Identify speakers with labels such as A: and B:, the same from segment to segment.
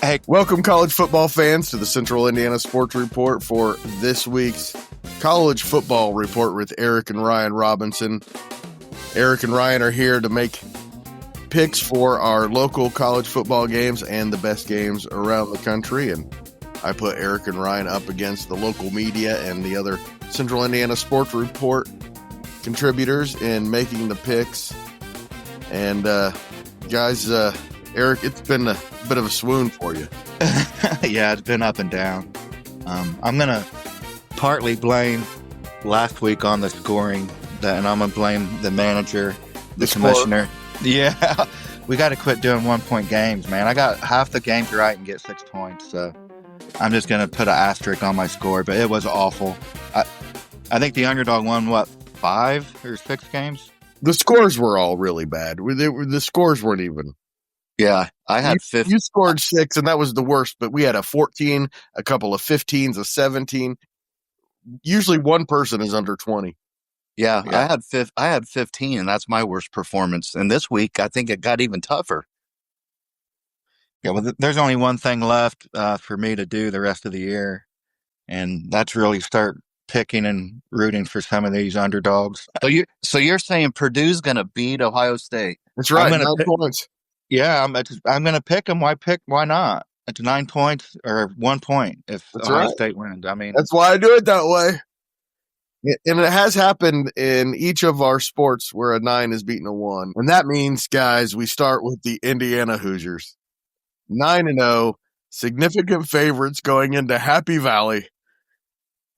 A: Hey,
B: welcome college football fans to the Central Indiana Sports Report for this week's College Football Report with Eric and Ryan Robinson. Eric and Ryan are here to make picks for our local college football games and the best games around the country. And I put Eric and Ryan up against the local media and the other Central Indiana Sports Report contributors in making the picks. And guys, Eric, it's been a bit of a swoon for you.
A: Yeah, it's been up and down. I'm going to partly blame last week on the scoring, and I'm going to blame the manager, the commissioner. Yeah, we got to quit doing 1-point games, man. I got half the games right and get 6 points, so I'm just going to put an asterisk on my score, but it was awful. I think the underdog won, 5 or 6 games?
B: The scores were all really bad. The scores weren't even.
A: Yeah, I had 50.
B: You scored 6, and that was the worst, but we had a 14, a couple of 15s, a 17. Usually one person is under 20.
A: Yeah. I had 15, and that's my worst performance. And this week, I think it got even tougher. Yeah, well, there's only one thing left for me to do the rest of the year, and that's really start picking and rooting for some of these underdogs. So you're saying Purdue's going to beat Ohio State?
B: That's right. 9 points.
A: Yeah, I'm going to pick them. Why not? It's 9 points or 1 point if Ohio State wins. I mean,
B: that's why I do it that way. And it has happened in each of our sports where a 9 is beating a 1. And that means, guys, we start with the Indiana Hoosiers. 9-0, significant favorites going into Happy Valley.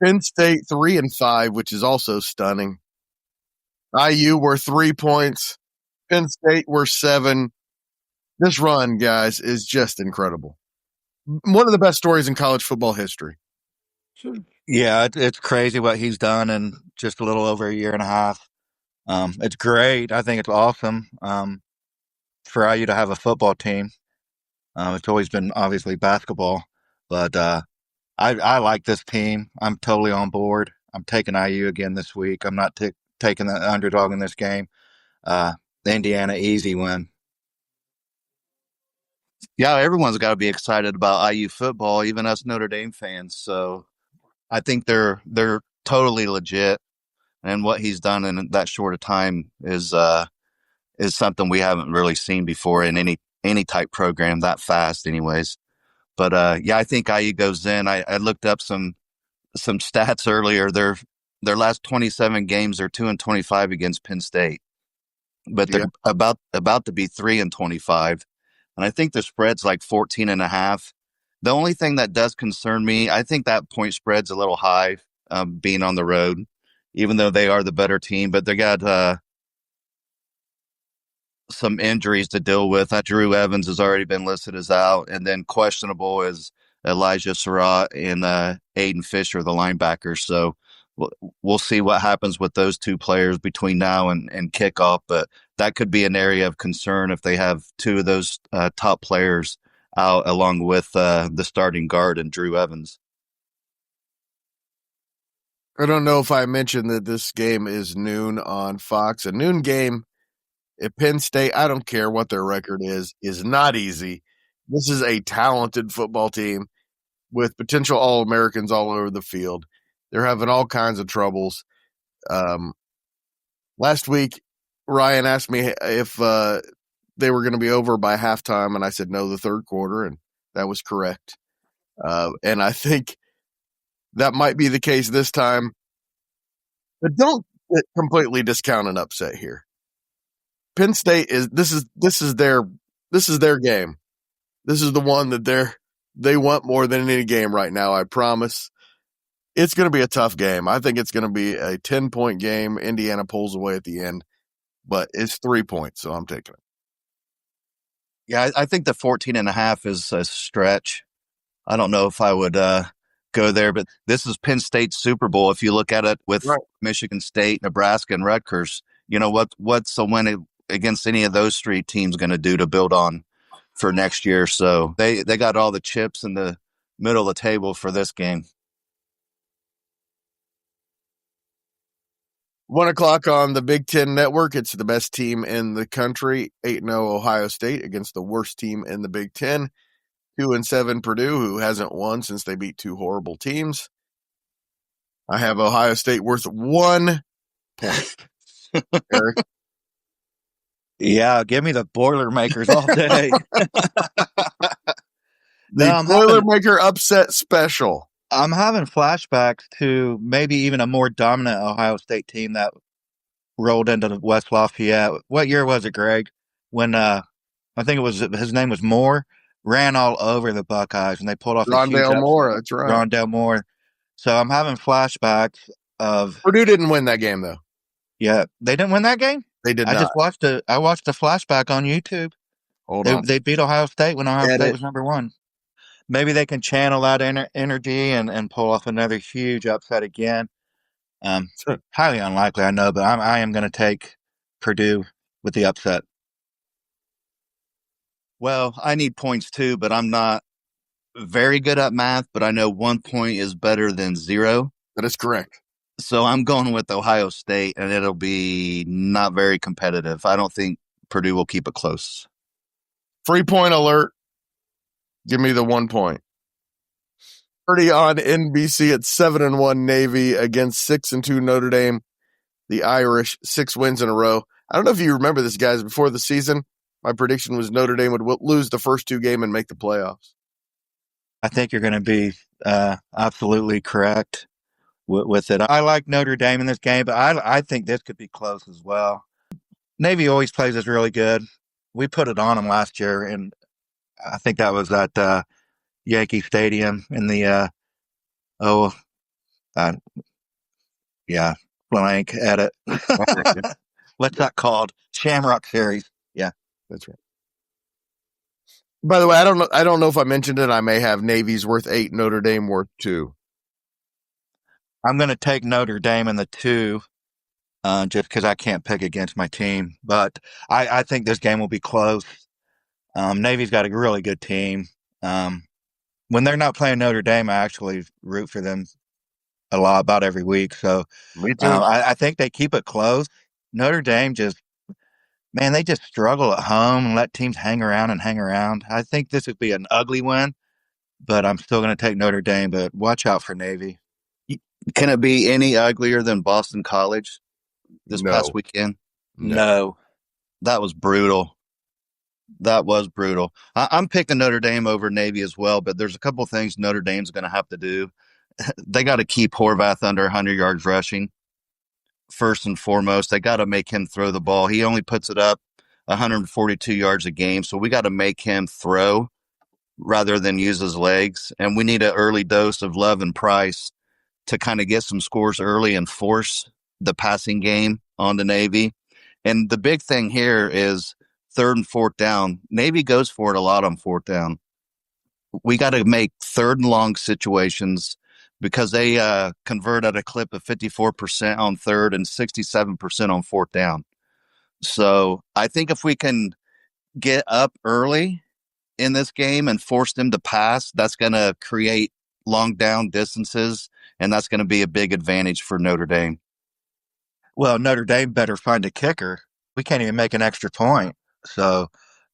B: Penn State 3-5, which is also stunning. IU were 3 points. Penn State were 7. This run, guys, is just incredible. One of the best stories in college football history.
A: Yeah, it's crazy what he's done in just a little over a year and a half. It's great. I think it's awesome for IU to have a football team. It's always been obviously basketball, but I like this team. I'm totally on board. I'm taking IU again this week. I'm not taking the underdog in this game. The Indiana easy win. Yeah, everyone's got to be excited about IU football, even us Notre Dame fans. So I think they're totally legit, and what he's done in that short a time is something we haven't really seen before in any type program that fast, anyways. But yeah, I think IU goes in. I looked up some stats earlier. Their last 27 games are 2-25 against Penn State, but they're about to be 3-25. And I think the spread's like 14.5. The only thing that does concern me, I think that point spread's a little high, being on the road, even though they are the better team. But they got some injuries to deal with. Drew Evans has already been listed as out, and then questionable is Elijah Surratt and Aiden Fisher, the linebackers. So we'll see what happens with those two players between now and kickoff. But that could be an area of concern if they have two of those top players out, along with the starting guard and Drew Evans.
B: I don't know if I mentioned that this game is noon on Fox. A noon game at Penn State, I don't care what their record is not easy. This is a talented football team with potential All-Americans all over the field. They're having all kinds of troubles. Last week, Ryan asked me if they were going to be over by halftime, and I said no, the third quarter, and that was correct. And I think that might be the case this time. But don't completely discount an upset here. Penn State this is their game. This is the one that they want more than any game right now, I promise. It's going to be a tough game. I think it's going to be a 10-point game. Indiana pulls away at the end, but it's 3 points, so I'm taking it.
A: Yeah, I think the 14.5 is a stretch. I don't know if I would go there, but this is Penn State's Super Bowl. If you look at it with Michigan State, Nebraska, and Rutgers, you know, what's a win against any of those three teams going to do to build on for next year? So they got all the chips in the middle of the table for this game.
B: 1 o'clock on the Big Ten Network. It's the best team in the country, 8-0 Ohio State against the worst team in the Big Ten, 2-7 Purdue, who hasn't won since they beat two horrible teams. I have Ohio State worth 1 point. Eric?
A: Yeah, give me the Boilermakers all day.
B: The
A: No,
B: Boilermaker upset special.
A: I'm having flashbacks to maybe even a more dominant Ohio State team that rolled into the West Lafayette. What year was it, Greg? When I think it was his name was Moore, ran all over the Buckeyes and they pulled off a huge
B: Rondale
A: upset.
B: Moore, that's right.
A: Rondale Moore. So I'm having flashbacks of
B: Purdue didn't win that game, though.
A: yeah, they didn't win that game.
B: They did
A: I
B: not.
A: just watched a flashback on YouTube.
B: Hold on.
A: They beat Ohio State when Ohio
B: Get
A: State
B: it.
A: was number one. Maybe they can channel that energy and pull off another huge upset again. Highly unlikely, I know, but I am going to take Purdue with the upset. Well, I need points too, but I'm not very good at math, but I know 1 point is better than 0.
B: That is correct.
A: So I'm going with Ohio State, and it'll be not very competitive. I don't think Purdue will keep it close.
B: Free point alert. Give me the 1 point. 30 on NBC at 7-1 Navy against 6-2 Notre Dame. The Irish, 6 wins in a row. I don't know if you remember this, guys. Before the season, my prediction was Notre Dame would lose the first 2 games and make the playoffs.
A: I think you're going to be absolutely correct with it. I like Notre Dame in this game, but I think this could be close as well. Navy always plays us really good. We put it on them last year, and I think that was at Yankee Stadium in the blank edit. What's that called? Shamrock Series. Yeah,
B: that's right. By the way, I don't know if I mentioned it. I may have Navy's worth 8, Notre Dame worth 2.
A: I'm going to take Notre Dame in the 2, just because I can't pick against my team. But I think this game will be close. Navy's got a really good team. When they're not playing Notre Dame, I actually root for them a lot, about every week. So
B: me too.
A: I think they keep it close. Notre Dame they just struggle at home and let teams hang around and hang around. I think this would be an ugly win, but I'm still going to take Notre Dame. But watch out for Navy. Can it be any uglier than Boston College this past weekend? No. That was brutal. That was brutal. I'm picking Notre Dame over Navy as well, but there's a couple of things Notre Dame's going to have to do. They got to keep Horvath under 100 yards rushing. First and foremost, they got to make him throw the ball. He only puts it up 142 yards a game, so we got to make him throw rather than use his legs. And we need an early dose of Love and Price to kind of get some scores early and force the passing game on the Navy. And the big thing here is 3rd and 4th down. Navy goes for it a lot on 4th down. We got to make 3rd and long situations because they convert at a clip of 54% on 3rd and 67% on 4th down. So I think if we can get up early in this game and force them to pass, that's going to create long down distances, and that's going to be a big advantage for Notre Dame. Well, Notre Dame better find a kicker. We can't even make an extra point. So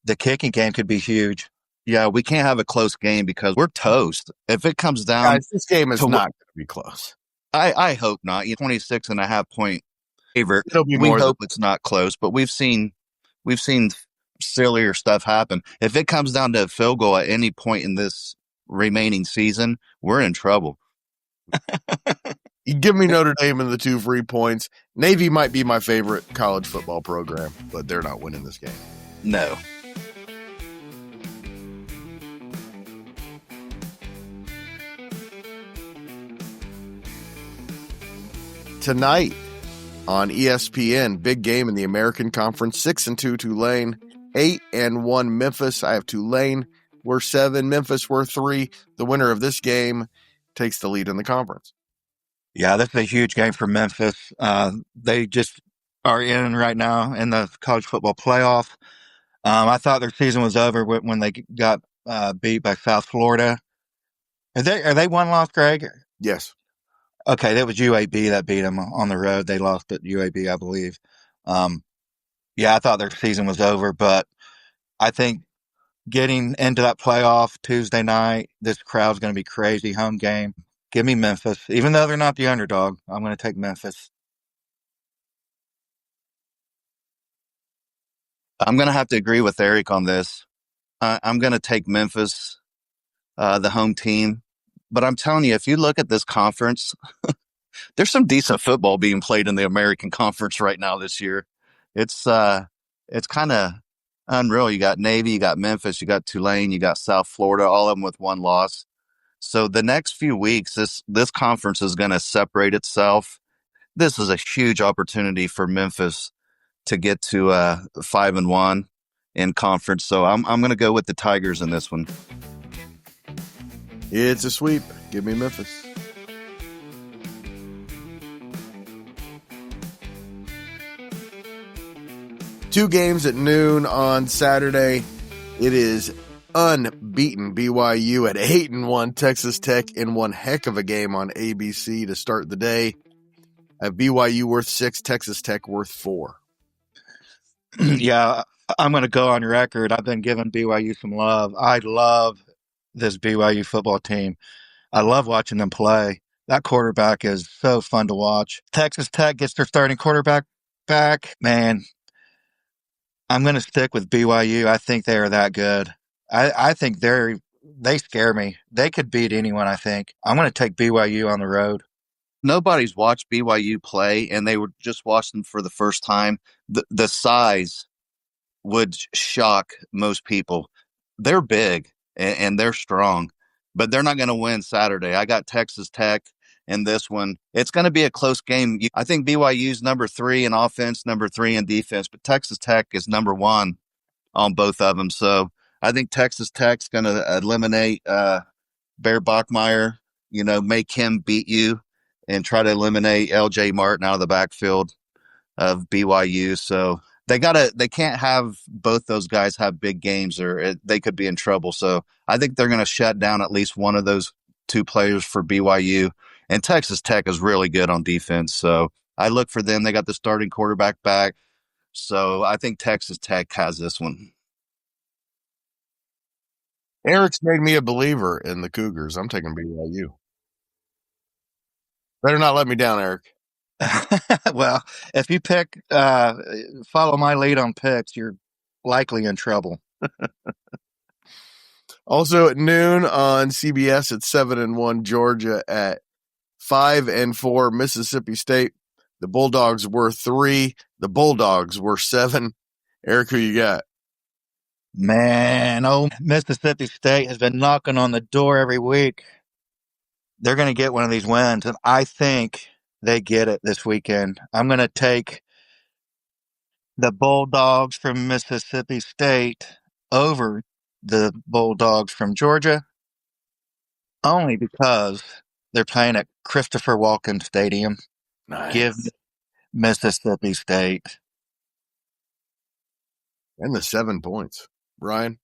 A: the kicking game could be huge. Yeah, we can't have a close game because we're toast. If it comes down...
B: Guys, this game is not going to be close.
A: I hope not. 26.5 point favorite.
B: It'll be
A: we
B: more
A: hope it's not close, but we've seen sillier stuff happen. If it comes down to a field goal at any point in this remaining season, we're in trouble.
B: You give me Notre Dame in the 2 free points. Navy might be my favorite college football program, but they're not winning this game.
A: No.
B: Tonight on ESPN, big game in the American Conference, 6-2 Tulane, 8-1 Memphis. I have Tulane worth 7, Memphis worth 3. The winner of this game takes the lead in the conference.
A: Yeah, this is a huge game for Memphis. They just are in right now in the college football playoff. I thought their season was over when they got beat by South Florida. Are they one loss, Greg?
B: Yes.
A: Okay, that was UAB that beat them on the road. They lost at UAB, I believe. Um, yeah, I thought their season was over, but I think getting into that playoff Tuesday night, this crowd's going to be crazy. Home game. Give me Memphis. Even though they're not the underdog, I'm going to take Memphis. I'm going to have to agree with Eric on this. I'm going to take Memphis, the home team. But I'm telling you, if you look at this conference, there's some decent football being played in the American Conference right now this year. It's uh it's kind of unreal. You got Navy, you got Memphis, you got Tulane, you got South Florida, all of them with one loss. So the next few weeks, this conference is going to separate itself. This is a huge opportunity for Memphis to get to 5-1 in conference. So I'm going to go with the Tigers in this one.
B: It's a sweep. Give me Memphis. Two games at noon on Saturday. It is unbeaten BYU at 8-1, Texas Tech in one heck of a game on ABC to start the day. At BYU worth 6, Texas Tech worth 4.
A: Yeah, I'm going to go on record. I've been giving BYU some love. I love this BYU football team. I love watching them play. That quarterback is so fun to watch. Texas Tech gets their starting quarterback back. Man, I'm going to stick with BYU. I think they are that good. I think they scare me. They could beat anyone, I think. I'm going to take BYU on the road. Nobody's watched BYU play, and they were just watching them for the first time. The size would shock most people. They're big and they're strong, but they're not going to win Saturday. I got Texas Tech in this one. It's going to be a close game. I think BYU's number 3 in offense, number 3 in defense, but Texas Tech is number 1 on both of them. So I think Texas Tech's going to eliminate Bear Bachmeyer, make him beat you and try to eliminate LJ Martin out of the backfield of BYU. So they can't have both those guys have big games or they could be in trouble. So I think they're going to shut down at least one of those two players for BYU. And Texas Tech is really good on defense. So I look for them. They got the starting quarterback back. So I think Texas Tech has this one.
B: Eric's made me a believer in the Cougars. I'm taking BYU. Better not let me down, Eric.
A: Well, if you follow my lead on picks, you're likely in trouble.
B: Also at noon on CBS at 7-1, Georgia at 5-4, Mississippi State. The Bulldogs were 3. The Bulldogs were 7. Eric, who you got?
A: Man, Mississippi State has been knocking on the door every week. They're going to get one of these wins, and I think they get it this weekend. I'm going to take the Bulldogs from Mississippi State over the Bulldogs from Georgia, only because they're playing at Christopher Walken Stadium. Give
B: Nice.
A: Mississippi State.
B: And the 7 points. Ryan?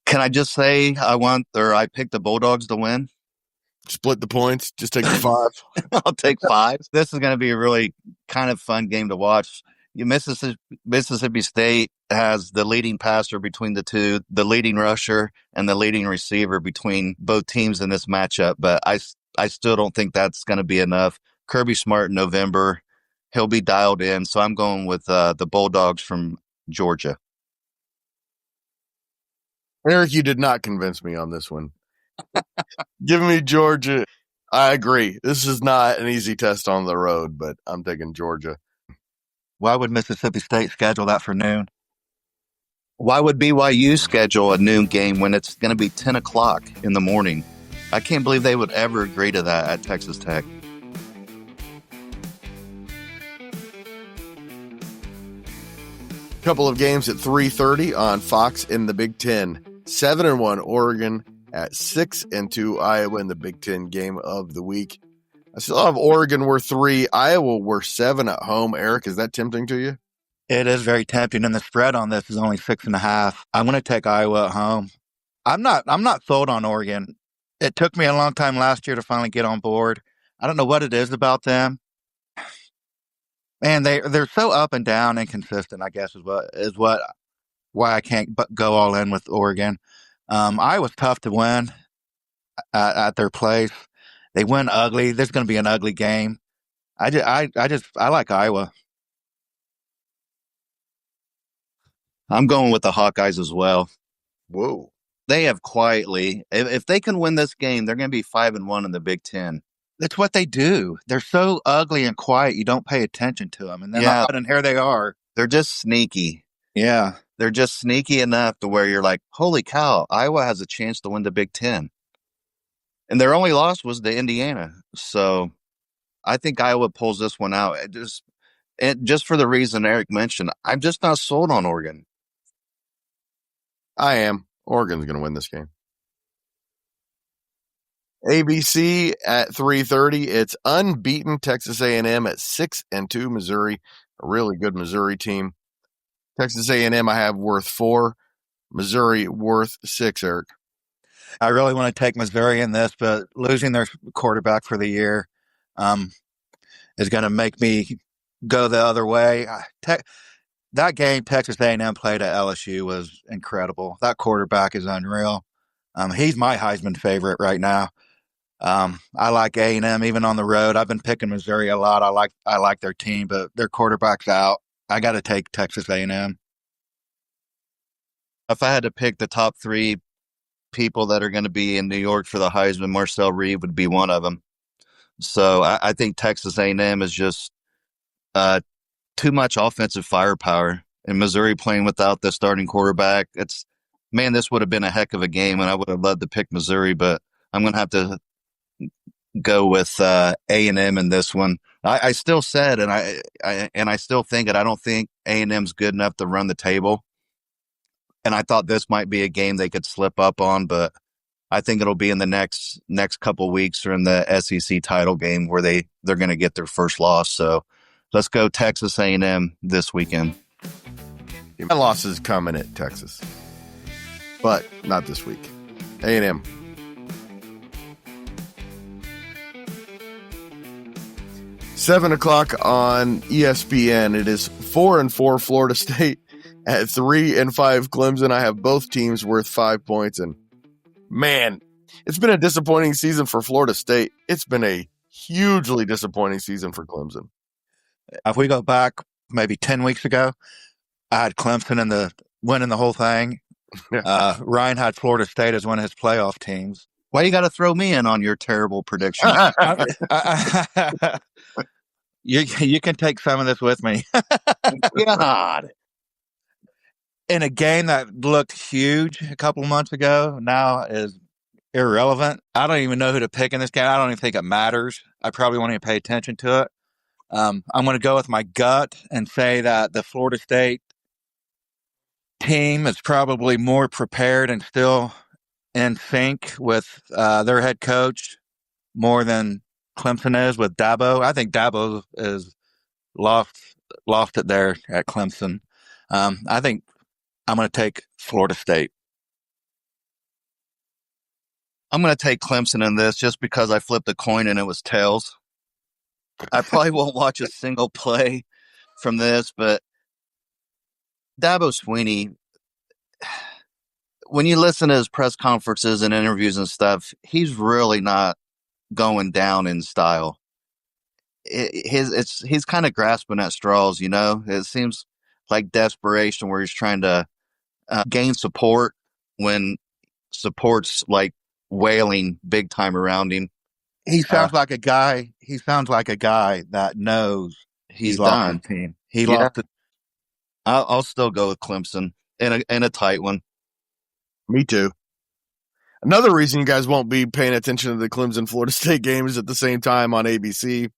A: Can I just say I picked the Bulldogs to win?
B: Split the points. Just take the 5.
A: I'll take 5. This is going to be a really kind of fun game to watch. Mississippi State has the leading passer between the two, the leading rusher, and the leading receiver between both teams in this matchup. But I still don't think that's going to be enough. Kirby Smart in November, he'll be dialed in. So I'm going with the Bulldogs from Georgia.
B: Eric, you did not convince me on this one. Give me Georgia. I agree. This is not an easy test on the road, but I'm taking Georgia.
A: Why would Mississippi State schedule that for noon? Why would BYU schedule a noon game when it's going to be 10 o'clock in the morning? I can't believe they would ever agree to that at Texas Tech.
B: Couple of games at 3:30 on Fox in the Big Ten. 7-1 Oregon at 6-2 Iowa in the Big Ten game of the week. I still have Oregon worth 3, Iowa worth 7 at home. Eric, is that tempting to you?
A: It is very tempting, and the spread on this is only 6.5. I'm going to take Iowa at home. I'm not sold on Oregon. It took me a long time last year to finally get on board.
C: I don't know what it is about them. Man, they're so up and down, inconsistent. I guess is what why I can't go all in with Oregon. Iowa's tough to win at their place. They win ugly. There's going to be an ugly game. I like Iowa.
A: I'm going with the Hawkeyes as well.
B: Whoa.
A: They have quietly, if they can win this game, they're going to be 5-1 in the Big Ten.
C: That's what they do. They're so ugly and quiet. You don't pay attention to them, and then all of a sudden here they are.
A: They're just sneaky.
C: Yeah,
A: They're just sneaky enough to where you're like, holy cow, Iowa has a chance to win the Big Ten. And their only loss was to Indiana. So I think Iowa pulls this one out. Just for the reason Eric mentioned, I'm just not sold on Oregon.
B: I am. Oregon's going to win this game. ABC at 3:30. It's unbeaten Texas A&M at 6-2 Missouri. A really good Missouri team. Texas A&M I have worth 4. Missouri worth 6, Eric.
C: I really want to take Missouri in this, but losing their quarterback for the year is going to make me go the other way. That game Texas A&M played at LSU was incredible. That quarterback is unreal. He's my Heisman favorite right now. I like A&M even on the road. I've been picking Missouri a lot. I like their team, but their quarterback's out. I got to take Texas A&M.
A: If I had to pick the top 3 people that are going to be in New York for the Heisman, Marcel Reed would be one of them. So I think Texas A&M is just too much offensive firepower. And Missouri playing without the starting quarterback, this would have been a heck of a game, and I would have loved to pick Missouri, but I'm going to have to go with A&M in this one. I still said, and I still think it. I don't think A&M's good enough to run the table, and I thought this might be a game they could slip up on, but I think it'll be in the next couple weeks or in the SEC title game where they're going to get their first loss. So let's go Texas A&M this weekend.
B: My loss is coming at Texas, but not this week. A&M. Seven o'clock on ESPN. It is 4-4 Florida State at 3-5 Clemson. I have both teams worth 5 points, and man, it's been a disappointing season for Florida State. It's been a hugely disappointing season for Clemson.
C: If we go back maybe 10 weeks ago, I had Clemson winning the whole thing. Ryan had Florida State as one of his playoff teams.
A: Why you got to throw me in on your terrible predictions?
C: You can take some of this with me.
A: God.
C: In a game that looked huge a couple of months ago, now is irrelevant. I don't even know who to pick in this game. I don't even think it matters. I probably won't even pay attention to it. I'm going to go with my gut and say that the Florida State team is probably more prepared and still in sync with their head coach more than Clemson is with Dabo. I think Dabo is lost it there at Clemson. I think I'm going to take Florida State.
A: I'm going to take Clemson in this just because I flipped a coin and it was tails. I probably won't watch a single play from this, but Dabo Swinney, when you listen to his press conferences and interviews and stuff, he's really not going down in style. He's kind of grasping at straws, you know. It seems like desperation where he's trying to gain support when support's like wailing big time around him.
C: He sounds like a guy. He sounds like a guy that knows
A: he's
C: lost
A: done.
C: his team. He lost it.
A: I'll still go with Clemson in a tight one.
B: Me too. Another reason you guys won't be paying attention to the Clemson Florida State games at the same time on ABC.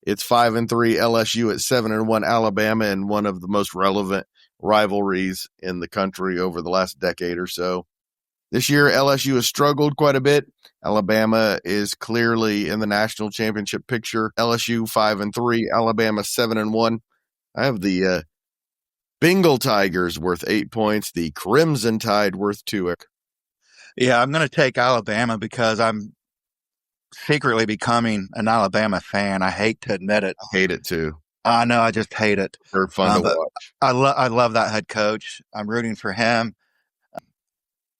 B: It's 5-3 LSU at 7-1 Alabama in one of the most relevant rivalries in the country over the last decade or so. This year, LSU has struggled quite a bit. Alabama is clearly in the national championship picture. LSU 5-3, Alabama 7-1. I have the Bengal Tigers worth 8 points, the Crimson Tide worth 2.
C: Yeah, I'm going to take Alabama because I'm secretly becoming an Alabama fan. I hate to admit it.
B: I hate it too.
C: I know, I just hate it.
B: They're fun to
C: But
B: watch.
C: I love that head coach. I'm rooting for him.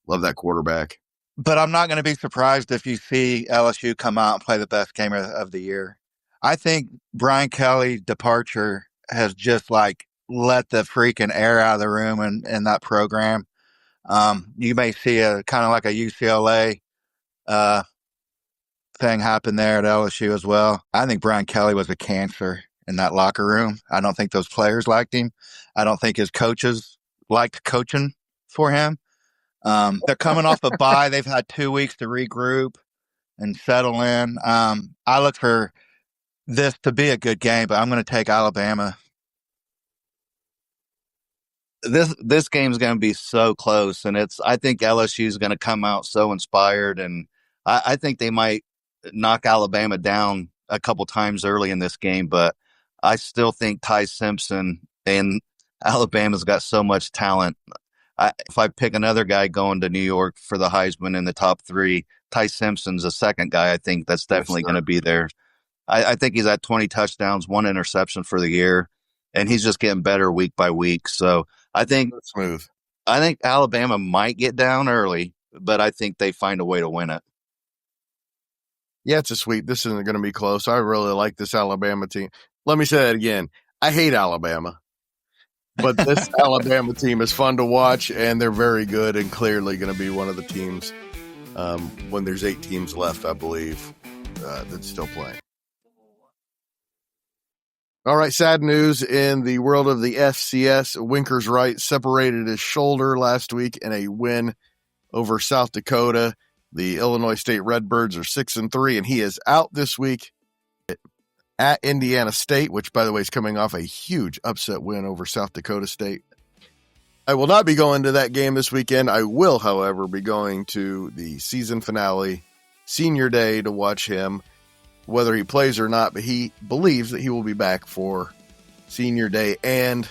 B: Love that quarterback.
C: But I'm not going to be surprised if you see LSU come out and play the best game of the year. I think Brian Kelly's departure has just like let the freaking air out of the room in that program. You may see a kind of like a UCLA uh, thing happen there at LSU as well. I think Brian Kelly was a cancer in that locker room. I don't think those players liked him. I don't think his coaches liked coaching for him. They're coming off a bye. They've had 2 weeks to regroup and settle in. I look for this to be a good game, but I'm going to take Alabama.
A: This game's going to be so close, and I think LSU is going to come out so inspired, and I think they might knock Alabama down a couple times early in this game, but I still think Ty Simpson and Alabama's got so much talent. If I pick another guy going to New York for the Heisman in the top three, Ty Simpson's the second guy. I think that's definitely going to be there. I think he's at 20 touchdowns, 1 interception for the year, and he's just getting better week by week. So I think
B: Smooth.
A: I think Alabama might get down early, but I think they find a way to win it.
B: Yeah, it's a sweep. This isn't going to be close. I really like this Alabama team. Let me say that again. I hate Alabama, but this Alabama team is fun to watch, and they're very good and clearly going to be one of the teams when there's 8 teams left, I believe, that's still playing. All right, sad news in the world of the FCS. Winkers Wright separated his shoulder last week in a win over South Dakota. The Illinois State Redbirds are 6-3, and he is out this week at Indiana State, which, by the way, is coming off a huge upset win over South Dakota State. I will not be going to that game this weekend. I will, however, be going to the season finale, Senior Day, to watch him, whether he plays or not, but he believes that he will be back for Senior Day and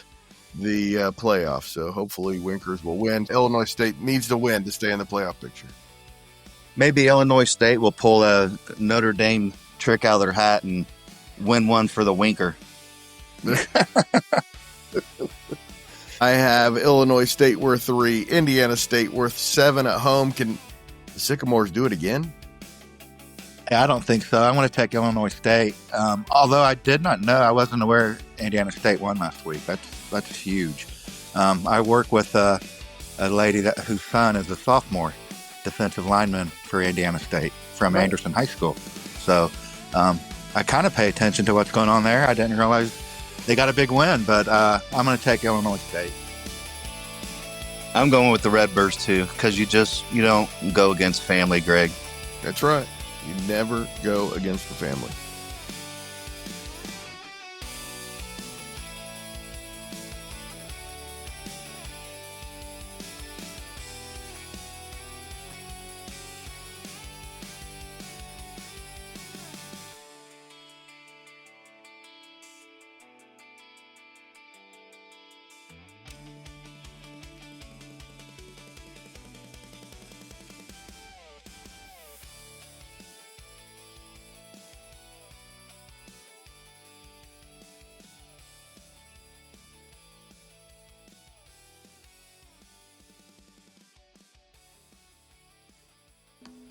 B: the playoffs. So hopefully Winkers will win. Illinois State needs to win to stay in the playoff picture.
A: Maybe Illinois State will pull a Notre Dame trick out of their hat and win one for the Winker.
B: I have Illinois State worth 3, Indiana State worth 7 at home. Can the Sycamores do it again?
C: I don't think so. I'm going to take Illinois State. Although I did not know, I wasn't aware Indiana State won last week. That's huge. I work with a lady whose son is a sophomore defensive lineman for Indiana State from Anderson High School. So I kind of pay attention to what's going on there. I didn't realize they got a big win, but I'm going to take Illinois State.
A: I'm going with the Redbirds too, because you don't go against family, Greg.
B: That's right. You never go against the family.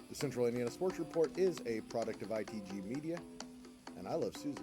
D: The Central Indiana Sports Report is a product of ITG Media, and I love Susie.